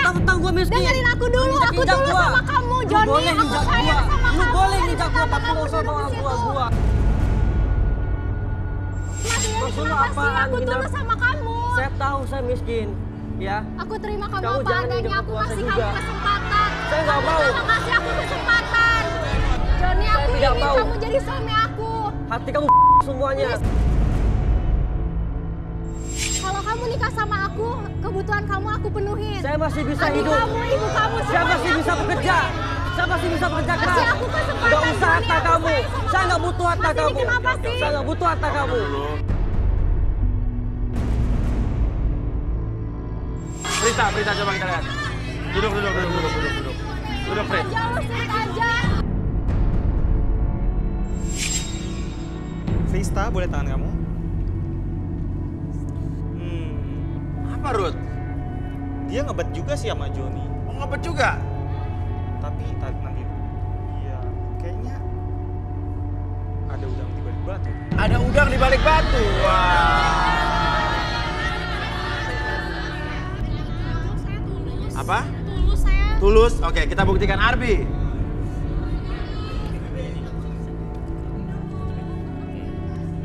Tentang gue miskin. Dengerin aku dulu sama kamu, Joni. Aku sayang sama kamu. Lu boleh nginjak gue, tapi lu usah bawa orang tua gue. Maksud lu apaan? Aku tulus sama kamu. Saya tahu saya miskin, ya. Aku terima kamu Kamu apa jangan adanya. nginjak Aku puasa kasih juga. kamu kesempatan. Saya nggak mau. Kamu kasih aku kesempatan. Joni, aku tidak ingin mau. kamu jadi suami aku. Hati kamu semuanya. Kalau kamu nikah sama aku, kebutuhan kamu aku penuhin. Saya masih bisa Adik hidup. kamu, ibu kamu, Saya masih semuanya bisa aku bekerja. penuhin. Saya masih bisa bekerja keras. Kasih aku kesempatan, Gak usah Joni, harta aku kamu. sayang sama Saya nggak kamu. butuh harta Mas, ini kamu. kenapa sih? Saya nggak butuh harta kamu. Prita coba kita lihat. Duduk. Duduk, Frit. Aja lu sulit aja. Vista, boleh tangan kamu? Apa, Ruth? Dia ngebet juga sih sama Joni. Mau ngebet juga? Tapi nanti dia kayaknya ada udang di balik batu. Ada udang di balik batu. Wah. Apa? Tulus saya. Tulus. Oke, kita buktikan Arbi.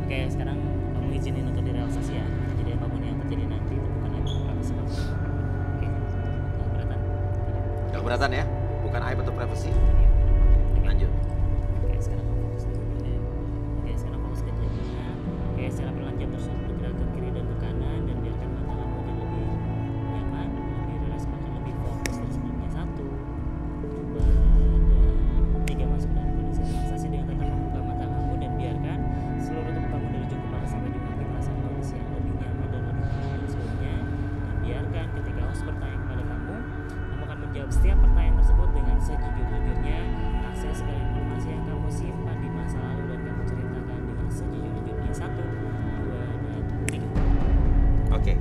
Oke, sekarang kamu izinin untuk direlaksasi ya. Jadi apapun yang terjadi nanti itu bukan aib atau privasi kamu. Oke, nggak keberatan? Gak keberatan ya? Bukan aib atau privasi. Oke, Lanjut. Oke, sekarang kamu fokus dulu ya. Oke, sekarang fokus ke jadinya. Oke, secara perlahan jam tersebut bergerak ke kiri dan ke kanan dan biarkan mata kamu jadi lebih nyaman, lebih rileks, makin lebih fokus dari sebelumnya. 1, 2, dan 3 masuk dalam kondisi relaksasi dengan tetap membuka mata kamu dan biarkan seluruh tubuh kamu dari ujung kepala sampai ujung kaki merasakan kondisi yang lebih nyaman dan lebih tenang dari sebelumnya. Dan biarkan ketika host bertanya kepada kamu akan menjawab setiap pertanyaan tersebut dengan sejujur-jujurnya. Akses segala informasi yang kamu simpan di masa lalu dan kamu ceritakan dengan sejujur-jujurnya. 1, 2, dan 3. Oke.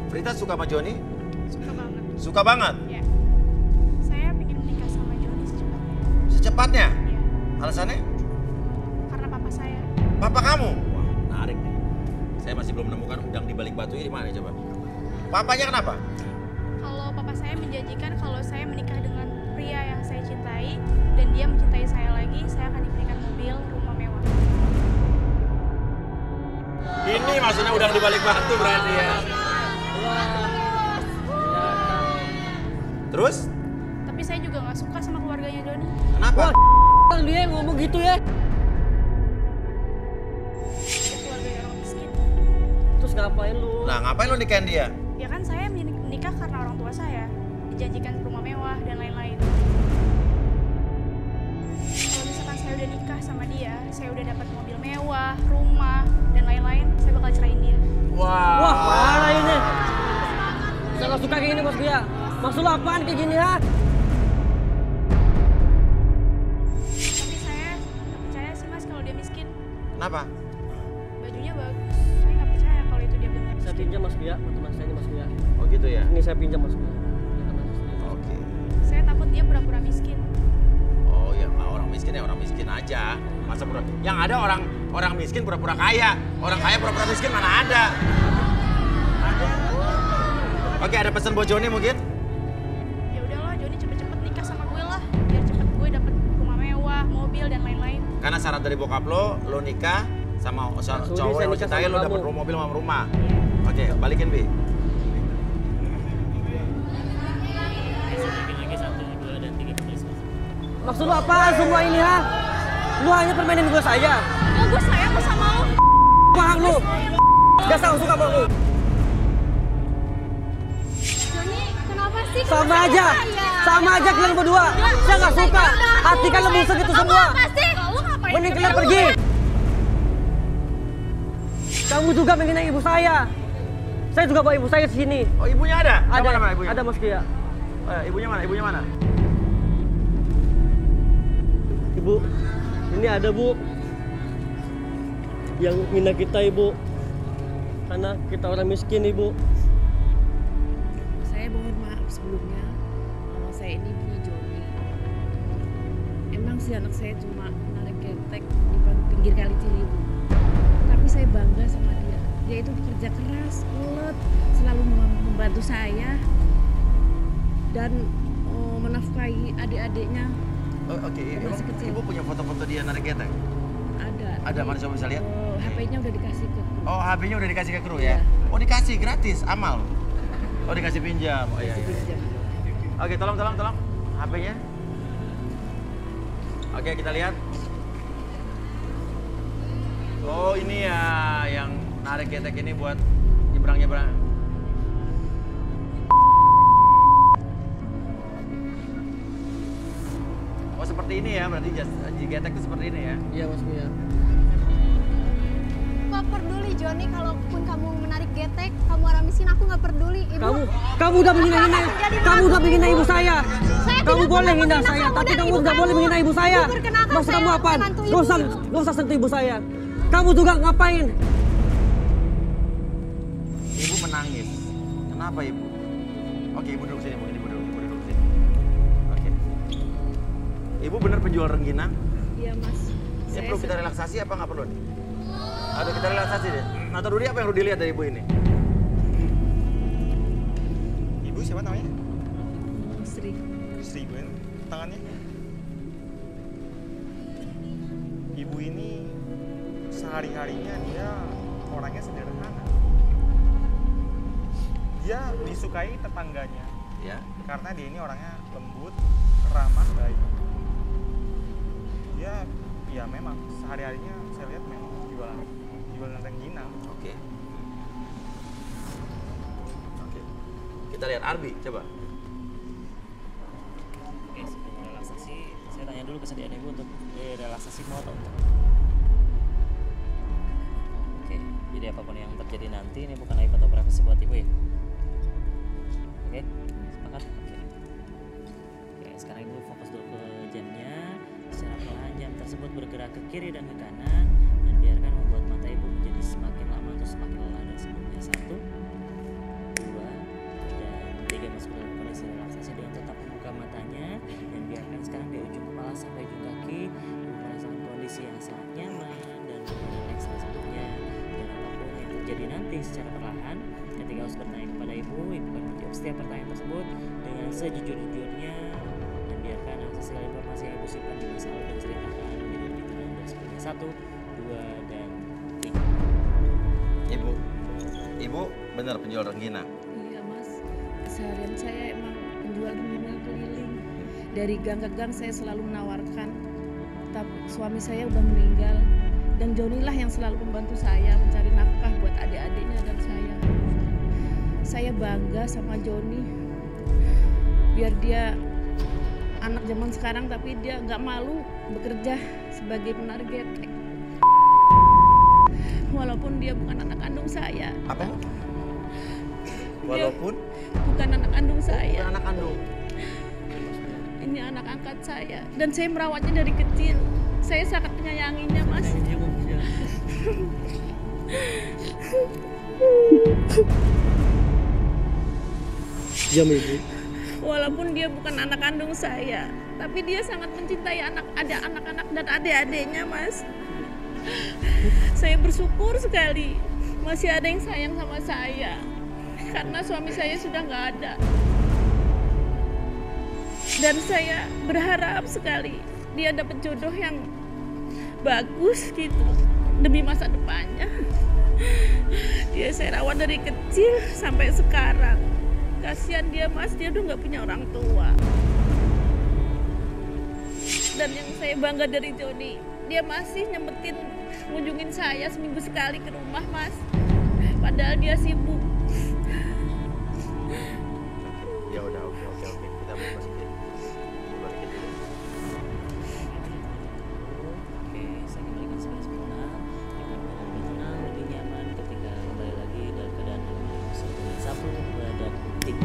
Prita suka sama Joni? Suka banget. Suka banget? Ya. Saya pengen menikah sama Joni secepatnya. Secepatnya? Iya. Alasannya? Karena papa saya. Papa kamu? Wah, menarik nih. Saya masih belum menemukan udang di balik batunya di mana coba. Papanya kenapa? Kalau papa saya menjanjikan kalau saya menikah dengan pria yang saya cintai dan dia mencintai saya lagi, saya akan diberikan mobil, rumah mewah. Ini maksudnya udang di balik batu berarti ya. Terus? Tapi saya juga nggak suka sama keluarganya Joni. Kenapa? Wah, dia ngomong gitu ya. Dia keluarganya orang miskin. Terus ngapain lu? Nah, ngapain lo nikahin dia? Ya kan saya menikah karena orang tua saya. Dijanjikan rumah mewah dan lain-lain. Kalau misalkan saya udah nikah sama dia, saya udah dapat mobil mewah, rumah, dan lain-lain, saya bakal ceraiin dia. Wah, parah ini. Saya nggak suka kayak gini, Mas Bia. Maksud lu apaan kayak gini, ha? Tapi saya nggak percaya sih Mas kalau dia miskin. Kenapa? Bajunya bagus. Saya nggak percaya kalau itu dia benar Saya miskin. pinjam, Mas Bia. Teman saya ini, Mas Bia. Oh gitu ya? Ini saya pinjam, Mas Bia. Oke. Saya takut dia pura-pura miskin. Oh ya, nggak orang miskin ya orang miskin aja. Masa pura? Yang ada orang miskin pura-pura kaya. Orang kaya pura-pura miskin mana ada? Oke, ada pesan buat Joni mungkin? Ya udahlah, Joni cepet-cepet nikah sama gue lah. Biar cepet gue dapet rumah mewah, mobil, dan lain-lain. Karena syarat dari bokap lo nikah sama Sudi, cowok saya yang lo nikah cintai, sama lo kamu. dapet mobil sama rumah. Oke, balikin Bi. Bikin lagi 1, 2, dan 3 kembali spasi. Maksud lu apaan semua ini, ha? Lu hanya permainin gue saja. Oh, gue sayang kok sama lo. Paham lu? Gak suka sama lu. Joni, kenapa sih? Sama aja. Sama aja kalian berdua. Saya nggak suka. Hati kan lebih segitu semua. Apa sih? Lu ngapain? Mending kalian pergi. Kamu juga menghina ibu saya. Saya juga bawa ibu saya ke sini. Oh, ibunya ada? Ada, Siapa nama ibunya? ada Mas Kia. Ibunya mana? Ibunya mana? Ibu, ini ada Bu. Yang menghina kita, Ibu. Karena kita orang miskin, Ibu. Saya mohon maaf sebelumnya, nama saya ini punya Joni. Emang sih anak saya cuma narik ketek di pinggir kali Ciliwung. Tapi saya bangga sama dia. Dia itu bekerja keras, ulet, selalu membantu saya dan menafkahi adik-adiknya. Oh, oke. Masih kecil. Ibu punya foto-foto dia narik getek? Ada. Ada, mana coba bisa lihat? HP-nya udah dikasih ke kru. Oh, HP-nya udah dikasih ke kru Iya. ya? Oh, dikasih gratis, amal. Oh, dikasih pinjam. Oh iya. Dikasih pinjam. Oke, tolong. HP-nya. Oke, kita lihat. Oh, ini ya yang narik getek ini buat nyebrang-nyebrang. Oh, seperti ini ya, berarti getek itu seperti ini ya? Iya Mas Buya. Gak peduli Joni, kalaupun kamu menarik getek, kamu orang miskin, aku gak peduli. Ibu, Kamu udah menghina kamu udah menghina ibu saya. Saya Kamu tidak boleh pernah menghina menghina saya, kamu tapi dan kamu ibu nggak boleh kamu. menghina ibu saya. Ibu perkenalkan Maksud saya kamu apa? menantu ibu. Gak usah sentuh ibu saya. Kamu juga ngapain? Ibu menangis. Kenapa ibu? Oke, ibu duduk sini, ibu duduk sini. Oke. Ibu benar penjual rengginang? Iya Mas. Ini perlu kita relaksasi apa nggak perlu nih? Aduh, kita relaksasi deh. Nah, dulu apa yang perlu dilihat dari ibu ini? Ibu siapa namanya? Sri. Sri, Bu. Tangannya. Ibu ini sehari-harinya dia orangnya sederhana. Dia disukai tetangganya Ya. karena dia ini orangnya lembut, ramah, baik. Dia ya memang sehari-harinya saya lihat memang jualan rengginang. Oke. Kita lihat Arbi, coba. Oke, sebelum relaksasi, saya tanya dulu kesediaan ibu untuk relaksasi mau atau enggak? Oke, jadi apapun yang terjadi nanti ini bukan aib atau privasi buat ibu ya? Oke, sepakat? Oke, sekarang ibu fokus dulu ke jamnya. Secara perlahan jam tersebut bergerak ke kiri dan ke kanan dan biarkan membuat mata ibu menjadi semakin lama atau semakin lelah dari sebelumnya. 1, 2, dan 3. Masuk dalam kondisi relaksasi dengan tetap membuka matanya dan biarkan sekarang dari ujung kepala sampai ujung kaki ibu merasakan kondisi yang sangat nyaman dan rileks tersebutnya. Dan apapun yang terjadi nanti secara perlahan ketika harus bertanya kepada ibu akan menjawab setiap pertanyaan tersebut dengan sejujur-jujurnya dan biarkan akses segala informasi yang ibu simpan di masa lalu dan ceritakan menjadi lebih tenang dan sebagainya. 1, 2, dan 3. Ibu benar penjual rengginang. Iya Mas. Seharian saya emang penjual rengginang keliling. Dari gang ke gang saya selalu menawarkan. Tapi suami saya udah meninggal dan Joni lah yang selalu membantu saya mencari nafkah buat adik-adiknya dan saya. Saya bangga sama Joni. Biar dia anak zaman sekarang tapi dia nggak malu bekerja sebagai penarik getek. Walaupun dia bukan anak kandung saya. Apa? Walaupun Bukan anak kandung saya. bukan anak kandung. Ini anak angkat saya dan saya merawatnya dari kecil. Saya sangat menyayanginya, Mas. Diam ibu. Walaupun dia bukan anak kandung saya, tapi dia sangat mencintai anak-anak dan adik-adiknya, Mas. Saya bersyukur sekali masih ada yang sayang sama saya karena suami saya sudah nggak ada. Dan saya berharap sekali dia dapat jodoh yang bagus gitu demi masa depannya. Dia saya rawat dari kecil sampai sekarang. Kasihan dia, Mas, dia udah nggak punya orang tua. Dan yang saya bangga dari Joni, dia masih nyempetin ngunjungin saya seminggu sekali ke rumah, Mas. Padahal dia sibuk. Ya udah, oke. Kita balikin. Balikin dulu. Oke, saya kembalikan sebelah sebelah. Ibu lebih tenang, lebih nyaman ketika kembali lagi dalam keadaan harmonis. 1, 2, dan 3.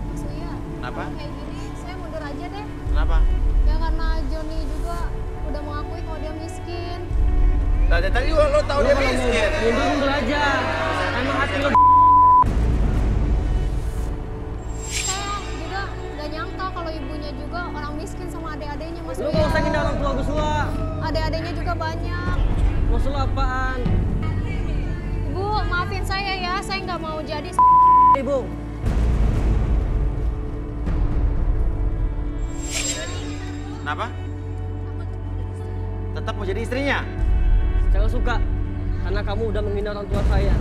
Mas Uya, Kenapa? kalau kayak gini saya mundur aja deh. Kenapa? Ya karena Joni juga udah mengakui kalau dia miskin. Nah, dari tadi lo tahu dia miskin. Mundur aja. Emang hati lo Saya juga gak nyangka kalau ibunya juga orang miskin sama adik-adiknya Mas lu Uya. gak usah ngina orang tua gue semua. Adik-adiknya juga banyak. Maksud lo apaan? Ibu, maafin saya ya, saya nggak mau jadi Ibu. Kenapa? Tetap mau jadi istrinya? Saya nggak suka. Karena kamu udah menghina orang tua saya.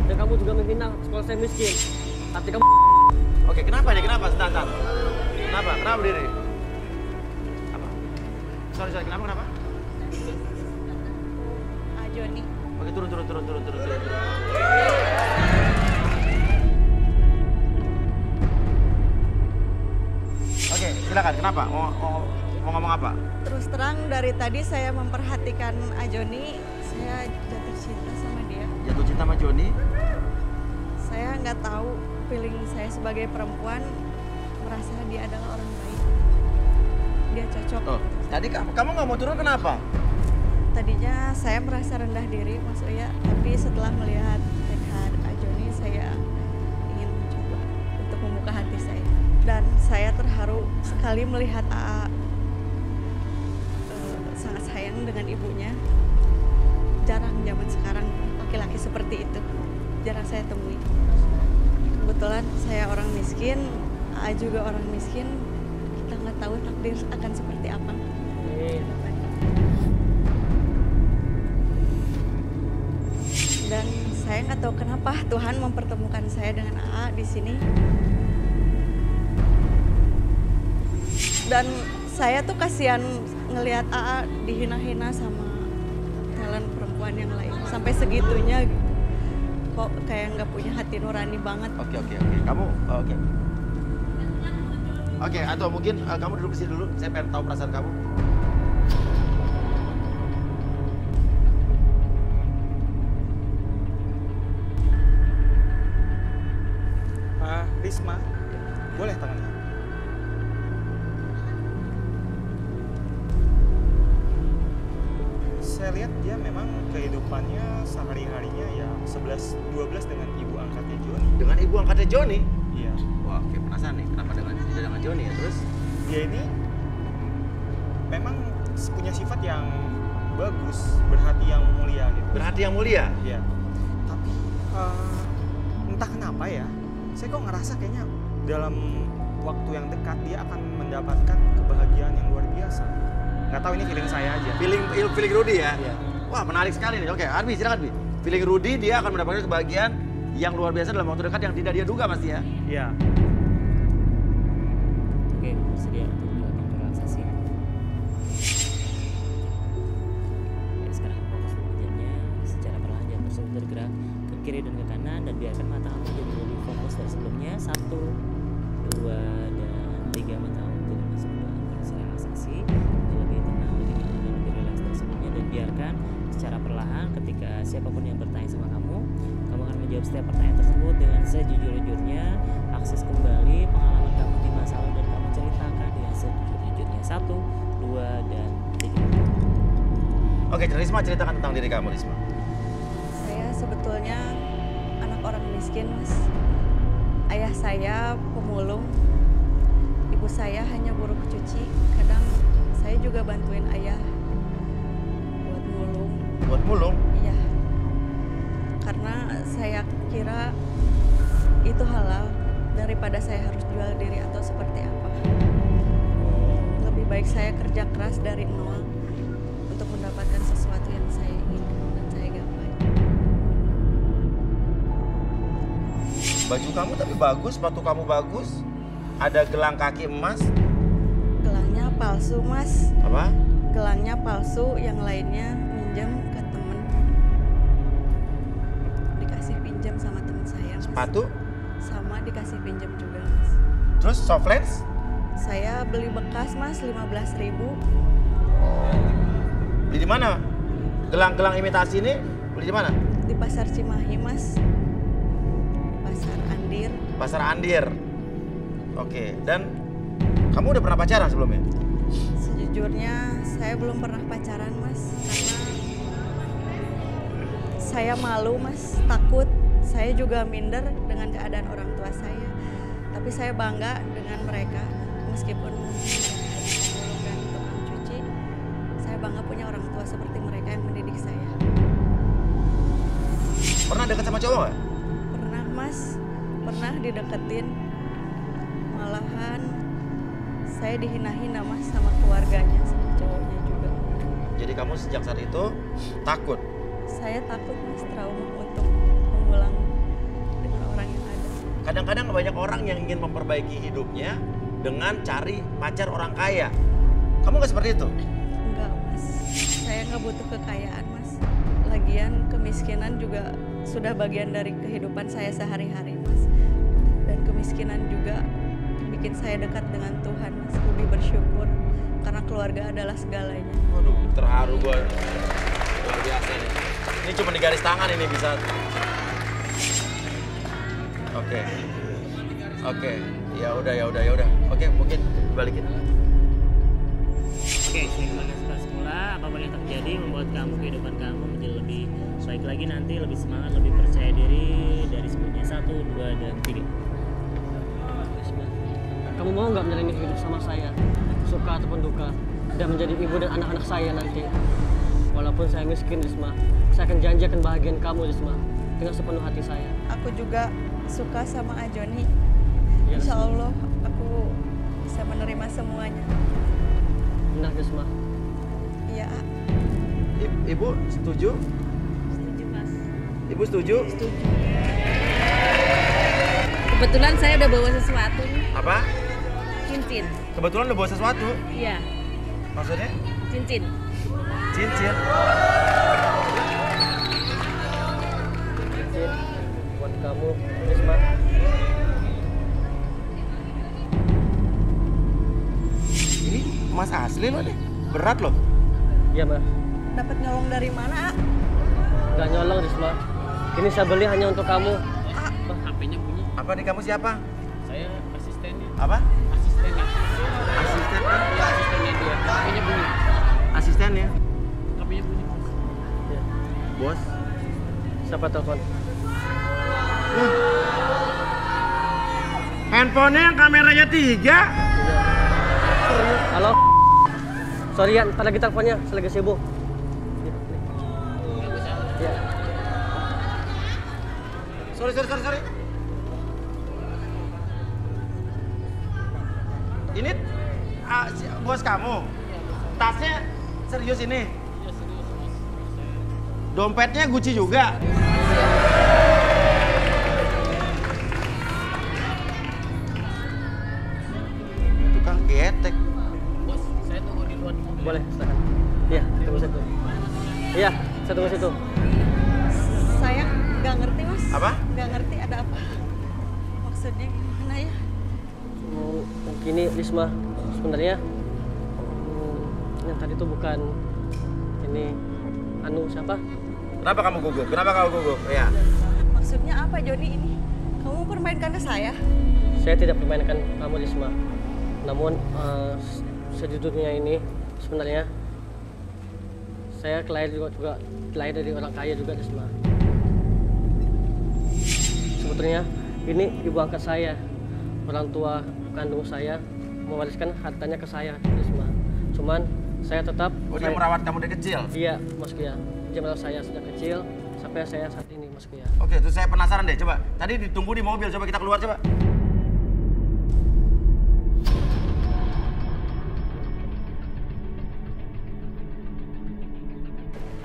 Dan kamu juga menghina sekolah saya miskin. Hati kamu. Oke, kenapa nih? Kenapa? Sebentar. Kenapa? Kenapa berdiri? Apa? Sorry, kenapa? Joni. Oke, turun. Oke, silakan. Kenapa? Mau ngomong apa? Terus terang dari tadi saya memperhatikan Ajoni, saya jatuh cinta sama dia. Jatuh cinta sama Joni? Saya nggak tahu, feeling saya sebagai perempuan merasa dia adalah orang baik. Dia cocok. Tuh, tadi kamu nggak mau turun kenapa? Tadinya saya merasa rendah diri Mas Uya, tapi setelah melihat tekad Ajoni saya ingin mencoba untuk membuka hati saya. Dan saya terharu sekali melihat AA sangat sayang dengan ibunya. Jarang zaman sekarang laki-laki seperti itu, jarang saya temui. Kebetulan saya orang miskin, AA juga orang miskin, kita nggak tahu takdir akan seperti apa. Dan saya nggak tahu kenapa Tuhan mempertemukan saya dengan AA di sini. Dan saya tuh kasihan ngelihat AA dihina-hina sama talent perempuan yang lain. Sampai segitunya gitu. Kok kayak nggak punya hati nurani banget. Oke. Kamu oke. Oke, atau mungkin kamu duduk di sini dulu. Saya pengen tahu perasaan kamu. Risma, boleh tangannya? Saya lihat dia memang kehidupannya sehari-harinya ya 11-12 dengan ibu angkatnya Joni. Dengan ibu angkatnya Joni? Iya. Wah, oke, penasaran nih. Kenapa dengan Joni ya? Terus? Dia ini memang punya sifat yang bagus, berhati yang mulia gitu. Berhati yang mulia? Iya. Tapi entah kenapa ya, saya kok ngerasa kayaknya dalam waktu yang dekat dia akan mendapatkan kebahagiaan yang luar biasa. Nggak tahu, ini feeling saya aja. Feeling Rudy ya? Iya. Wah, menarik sekali nih. Oke, Arbi, silakan Bi. Feeling Rudy dia akan mendapatkan kebahagiaan yang luar biasa dalam waktu dekat yang tidak dia duga pasti ya? Iya. Oke, bersedia untuk dilakukan relaksasi. Oke, sekarang fokus wajahnya secara perlahan, jangan terus bergerak ke kiri dan ke kanan, dan biarkan mata kamu jadi lebih fokus dari sebelumnya. 1, 2, dan 3. Mata kamu jadi masuk ke dalam kondisi relaksasi, jadi lebih tenang, lebih nyaman, dan lebih rileks dari sebelumnya. Dan biarkan secara perlahan ketika siapapun yang bertanya sama kamu akan menjawab setiap pertanyaan tersebut dengan sejujur-jujurnya. Akses kembali pengalaman kamu di masa lalu dan kamu ceritakan dengan sejujur-jujurnya. 1, 2, dan 3. Oke, Risma, ceritakan tentang diri kamu, Risma. Saya sebetulnya anak orang miskin, Mas. Ayah saya pemulung, ibu saya hanya buruh cuci. Kadang saya juga bantuin ayah buat mulung. Buat mulung? Iya, karena saya kira itu halal daripada saya harus jual diri atau seperti apa. Lebih baik saya kerja keras dari nol untuk mendapatkan sesuatu yang saya inginkan dan saya gapai. Baju kamu tapi bagus, sepatu kamu bagus. Ada gelang kaki emas. Gelangnya palsu, Mas. Apa? Gelangnya palsu, yang lainnya minjem ke temen. Dikasih pinjam sama temen saya, Mas. Sepatu? Sama dikasih pinjam juga, Mas. Terus soft lens? Saya beli bekas, Mas, 15.000. Beli di mana? Gelang-gelang imitasi ini beli di mana? Di Pasar Cimahi, Mas. Pasar Andir. Pasar Andir. Oke, dan kamu udah pernah pacaran sebelumnya? Sejujurnya saya belum pernah pacaran, Mas, karena saya malu, Mas, takut. Saya juga minder dengan keadaan orang tua saya. Tapi saya bangga dengan mereka, meskipun dan tukang cuci. Saya bangga punya orang tua seperti mereka yang mendidik saya. Pernah dekat sama cowok nggak? Pernah Mas, pernah dideketin. Malahan saya dihina-hina Mas sama keluarganya, sama cowoknya juga. Jadi kamu sejak saat itu takut? Saya takut Mas, trauma untuk mengulang dengan orang yang ada. Kadang-kadang banyak orang yang ingin memperbaiki hidupnya dengan cari pacar orang kaya. Kamu nggak seperti itu? Enggak Mas, saya nggak butuh kekayaan Mas. Lagian kemiskinan juga sudah bagian dari kehidupan saya sehari-hari Mas. Dan kemiskinan juga bikin saya dekat dengan Tuhan Mas, lebih bersyukur karena keluarga adalah segalanya. Waduh, terharu gue. Luar biasa nih. Ini cuma di garis tangan ini bisa. Oke. Ya udah. Oke, mungkin balikin. Oke, sebagaimana sudah semula, apapun yang terjadi membuat kamu, kehidupan kamu menjadi lebih baik lagi nanti, lebih semangat, lebih percaya diri. Dari sebelumnya 1, 2, dan 3. Kamu mau nggak menjalani hidup sama saya, suka ataupun duka, dan menjadi ibu dan anak-anak saya nanti? Walaupun saya miskin, Risma, saya akan janji akan bahagian kamu, Risma, dengan sepenuh hati saya. Aku juga suka sama Ajoni. Ya, Insya Allah aku bisa menerima semuanya. benar, Risma. Iya, A. Ibu setuju? Setuju, Mas. Ibu setuju? Setuju. Kebetulan saya udah bawa sesuatu nih, Apa? cincin. Kebetulan udah bawa sesuatu. Iya, Maksudnya? cincin. Cincin. Cincin buat kamu, Risma. Ini emas asli loh nih. Berat loh. Iya, Mas. Dapat nyolong dari mana, A? Gak nyolong, Risma. Ini saya beli hanya untuk kamu. HP-nya bunyi. Apa nih kamu siapa? Saya asistennya. Apa? Asistennya. Asistennya? Iya, asistennya dia. HP-nya bunyi. Asistennya? HP-nya bunyi, Mas. Ya. Bos. Siapa telepon? Handphonenya yang kameranya 3. Halo? Sorry ya, ntar lagi teleponnya, saya lagi sibuk. Ya. Sorry. Ini bos kamu? Tasnya serius ini? Dompetnya Gucci juga? Tukang ketek. Bos, saya tunggu di luar. Boleh, silakan. Iya, tunggu situ. Iya, saya tunggu situ. Saya nggak ngerti, Mas. Apa? Nggak ngerti ada apa. Maksudnya gimana ya? Gini, Risma, sebenarnya yang tadi itu bukan ini siapa? Kenapa kamu gugup? Iya. Maksudnya apa, Joni ini? Kamu permainkan ke saya? Saya tidak permainkan kamu, Risma. Namun sejujurnya ini sebenarnya saya juga lahir dari orang kaya juga, Risma. Sebetulnya ini ibu angkat saya, orang tua kandung saya mewariskan hartanya ke saya, Risma. Cuman saya tetap. Dia merawat kamu dari kecil? Iya, Mas Kia. Dia merawat saya sejak kecil sampai saya saat ini, Mas Kia. Oke, terus saya penasaran deh, coba. Tadi ditunggu di mobil, coba kita keluar coba.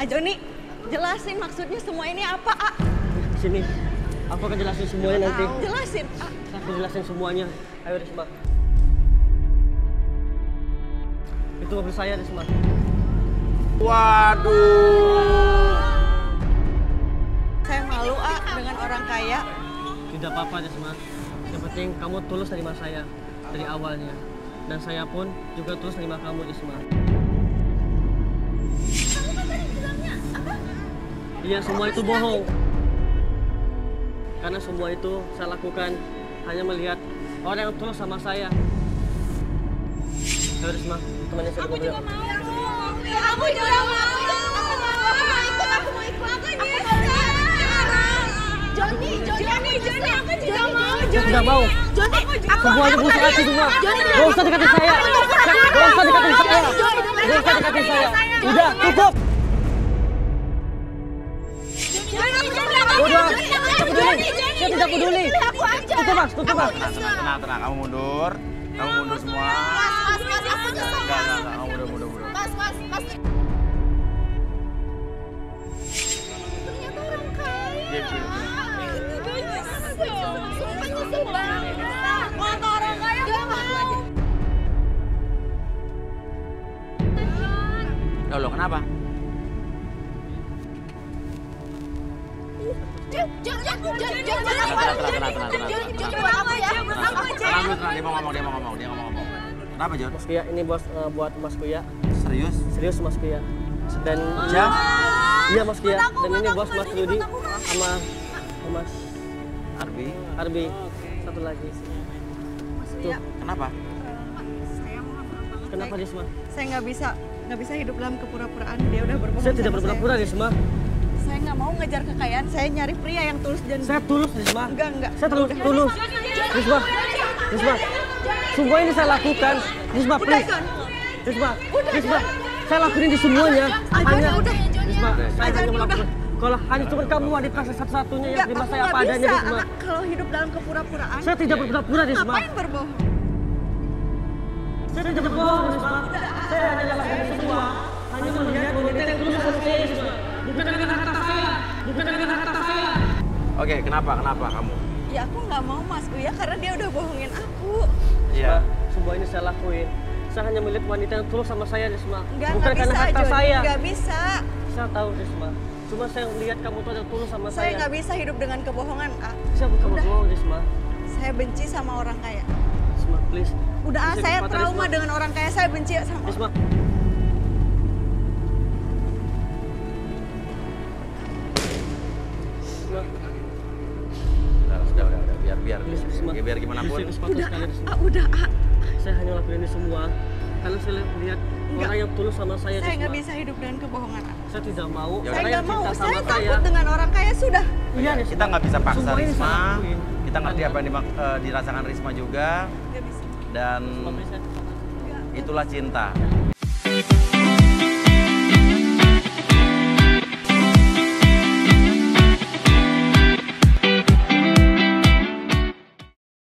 Joni, jelasin maksudnya semua ini apa, A? Sini, aku akan jelasin semuanya nanti. Jelasin, A. Aku jelasin semuanya. Ayo, Risma. Itu mobil saya, Risma. Waduh. Saya malu, A, dengan orang kaya. Tidak apa-apa, Risma. Yang penting kamu tulus terima saya dari awalnya. Dan saya pun juga tulus terima kamu, Risma. Iya, semua itu bohong. Karena semua itu saya lakukan hanya melihat orang yang tulus sama saya. Ayo, Risma, temannya saya di mobil. Aku juga mau. Aku mau ikut. Aku bisa. Joni, aku juga mau. Saya tidak mau. Semuanya busuk hati semua. Gak usah dekatin saya. Gak usah dekatin saya. Gak usah dekatin saya. Udah, cukup. udah. Tidak peduli. Saya tidak peduli. Tutup mas. Tenang. Kamu mundur. Kamu mundur semua. Mas, aku nyesel. Enggak. Kamu mundur. Mas. Ternyata orang kaya. Sumpah nyesel banget. Mata orang kaya gak mau. Loh, kenapa? Jangan. Tenang, dia mau ngomong. Kenapa, Jon? Mas Kuya, ini bos buat Mas Kuya. Serius? Serius Mas Kuya. Dan Jam? iya Mas Kuya. Dan ini bos Mas Rudi sama Mas Arbi. Satu lagi. Tuh. Kenapa? Kenapa Risma? Saya nggak bisa hidup dalam kepura-puraan. Dia udah berbohong. Saya tidak sama berpura-pura Risma. Saya nggak mau ngejar kekayaan. Saya nyari pria yang tulus dan Saya tulus Risma. enggak. Saya tulus. Risma. Semua ini saya lakukan. Risma, please. Risma. Saya lakuin ini semuanya. Risma, saya hanya melakukan. Kalau hanya cuma kamu wanita satu-satunya yang terima saya apa adanya, Risma. Kalau hidup dalam kepura-puraan. Saya tidak berpura-pura, Risma. Ngapain berbohong? Saya tidak berbohong, Risma. Saya hanya lakukan semua. Hanya melihat wanita yang tulus sama saya, Risma. Bukan dengan harta saya. Oke, kenapa kamu? Ya aku nggak mau Mas Uya karena dia udah bohongin aku. Iya. Semua ini saya lakuin. Saya hanya melihat wanita yang tulus sama saya, Risma. Nggak Bukan karena bisa, harta Jody. saya. Nggak bisa. Saya tahu, Risma. Cuma saya melihat kamu tuh ada tulus sama Saya nggak bisa hidup dengan kebohongan, Kak. Saya bukan berbohong, Risma. Saya benci sama orang kaya. Risma, please. Udah Kasih saya kesempatan, trauma Risma. dengan orang kaya. Saya benci sama. Risma. Sudah. Biar. Please, Risma. Biar gimana pun. Kasih kesempatan sekali, Risma. Udah. Saya hanya lakuin ini semua karena saya lihat orang yang tulus sama saya, Saya nggak Risma. bisa hidup dengan kebohongan. Saya tidak mau. Ya Saya Orang nggak yang mau. cinta sama Saya takut dengan orang kaya. Sudah. Iya, Risma. Kita nggak bisa paksa Semua ini saya Risma. lakuin. Kita ngerti apa yang dirasakan Risma juga. Nggak bisa. Dan Tapi saya- itulah cinta.